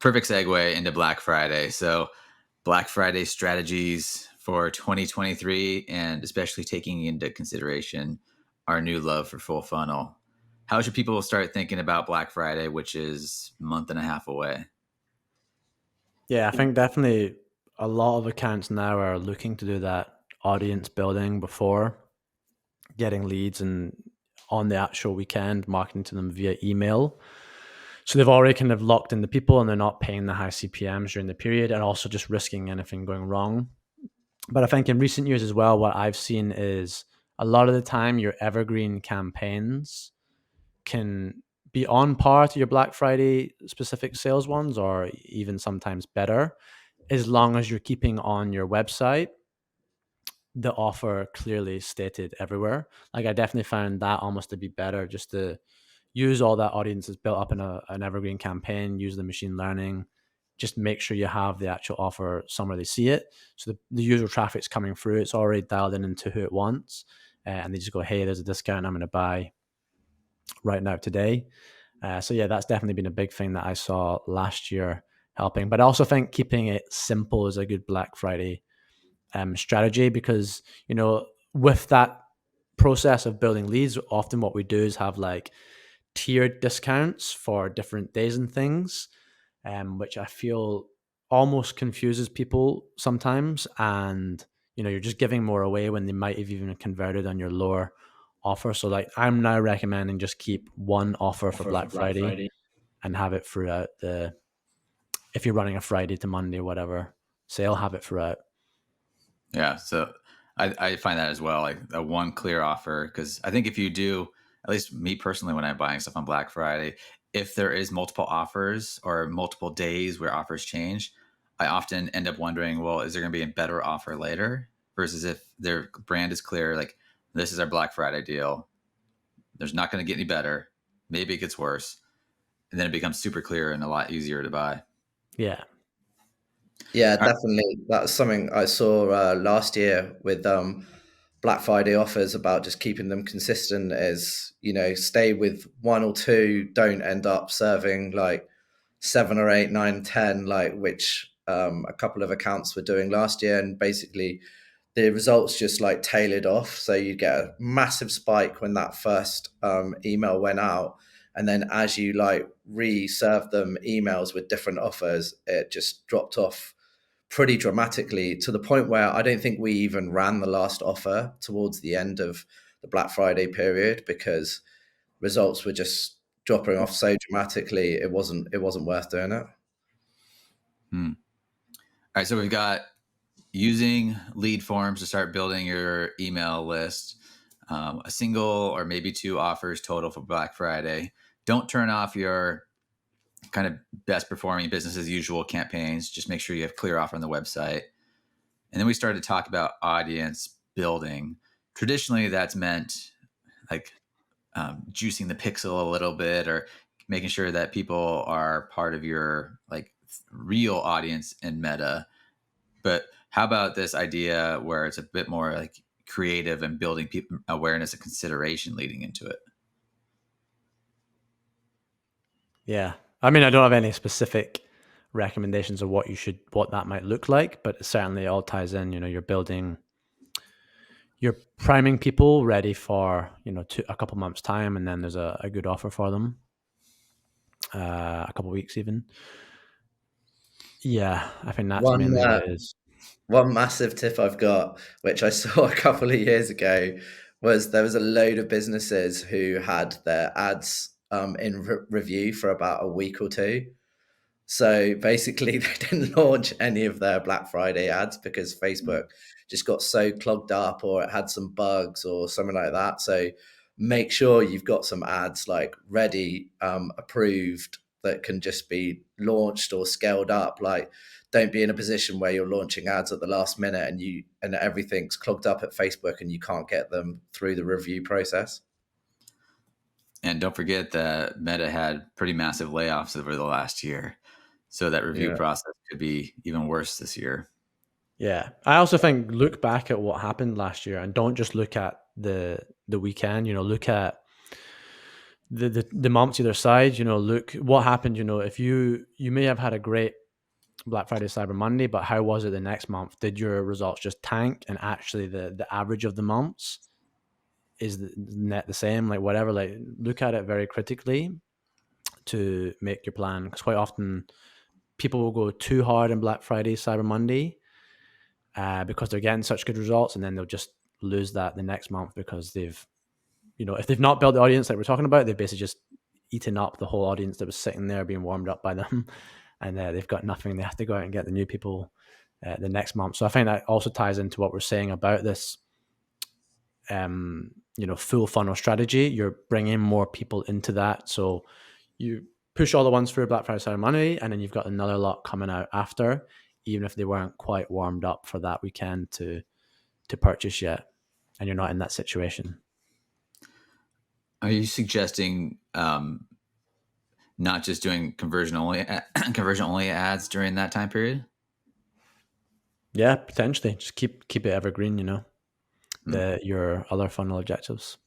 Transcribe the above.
perfect segue into Black Friday. So Black Friday strategies for 2023, and especially taking into consideration our new love for full funnel. How should people start thinking about Black Friday, which is a month and a half away? Yeah, I think definitely a lot of accounts now are looking to do that audience building before getting leads and on the actual weekend, marketing to them via email. So they've already kind of locked in the people and they're not paying the high CPMs during the period and also just risking anything going wrong. But I think in recent years as well, what I've seen is a lot of the time your evergreen campaigns can be on par to your Black Friday specific sales ones or even sometimes better, as long as you're keeping on your website the offer clearly stated everywhere. Like I definitely found that almost to be better, just to use all that audience that's built up in an evergreen campaign, use the machine learning, just make sure you have the actual offer somewhere they see it. So the user traffic's coming through, it's already dialed in into who it wants. And they just go, hey, there's a discount I'm going to buy right now today. So yeah, that's definitely been a big thing that I saw last year helping. But I also think keeping it simple is a good Black Friday strategy, because with that process of building leads, often what we do is have like tiered discounts for different days and things, which I feel almost confuses people sometimes. And you're just giving more away when they might have even converted on your lower offer. So like I'm now recommending just keep one offer for Black Friday and have it throughout the, if you're running a Friday to Monday, whatever sale, have it throughout. Yeah, so I find that as well, like a one clear offer. Because I think if you do, at least me personally, when I'm buying stuff on Black Friday, if there is multiple offers or multiple days where offers change, I often end up wondering, well, is there going to be a better offer later? Versus if their brand is clear, like this is our Black Friday deal. There's not going to get any better. Maybe it gets worse, and then it becomes super clear and a lot easier to buy. Yeah. Yeah, All right. definitely. That's something I saw last year with Black Friday offers about just keeping them consistent. Is stay with one or two, don't end up serving like 7 or 8, 9, 10, like which a couple of accounts were doing last year, and basically the results just like tailored off. So you get a massive spike when that first email went out, and then as you like re-serve them emails with different offers, it just dropped off pretty dramatically, to the point where I don't think we even ran the last offer towards the end of the Black Friday period, because results were just dropping off so dramatically. It wasn't worth doing it. Hmm. All right, so we've got using lead forms to start building your email list, a single or maybe two offers total for Black Friday. Don't turn off your kind of best performing business as usual campaigns. Just make sure you have clear offer on the website. And then we started to talk about audience building. Traditionally, that's meant like juicing the pixel a little bit, or making sure that people are part of your like real audience in Meta. But how about this idea where it's a bit more like creative and building people awareness and consideration leading into it? Yeah. I mean, I don't have any specific recommendations of what that might look like, but certainly it all ties in. You're priming people ready for, a couple months time, and then there's a good offer for them, a couple weeks even. Yeah. I think that's One mainly what it is. one massive tip I've got, which I saw a couple of years ago, was there was a load of businesses who had their ads in review for about a week or two. So basically, they didn't launch any of their Black Friday ads because Facebook just got so clogged up, or it had some bugs or something like that. So make sure you've got some ads like ready, approved, that can just be launched or scaled up. Like, don't be in a position where you're launching ads at the last minute and everything's clogged up at Facebook and you can't get them through the review process. And don't forget that Meta had pretty massive layoffs over the last year. So that review Yeah. process could be even worse this year. Yeah. I also think look back at what happened last year and don't just look at the weekend, look at the months either side, look what happened. If you may have had a great Black Friday, Cyber Monday, but how was it the next month? Did your results just tank, and actually the average of the months is net the same? Like whatever, like look at it very critically to make your plan, because quite often people will go too hard on Black Friday, Cyber Monday, because they're getting such good results, and then they'll just lose that the next month because they've, if they've not built the audience that we're talking about, they've basically just eaten up the whole audience that was sitting there being warmed up by them, and they've got nothing. They have to go out and get the new people the next month. So I think that also ties into what we're saying about this, full funnel strategy. You're bringing more people into that, so you push all the ones for Black Friday, Cyber Monday, and then you've got another lot coming out after, even if they weren't quite warmed up for that weekend to purchase yet, and you're not in that situation. Are you suggesting not just doing conversion only ads during that time period? Yeah, potentially. Just keep it evergreen. Your other funnel objectives.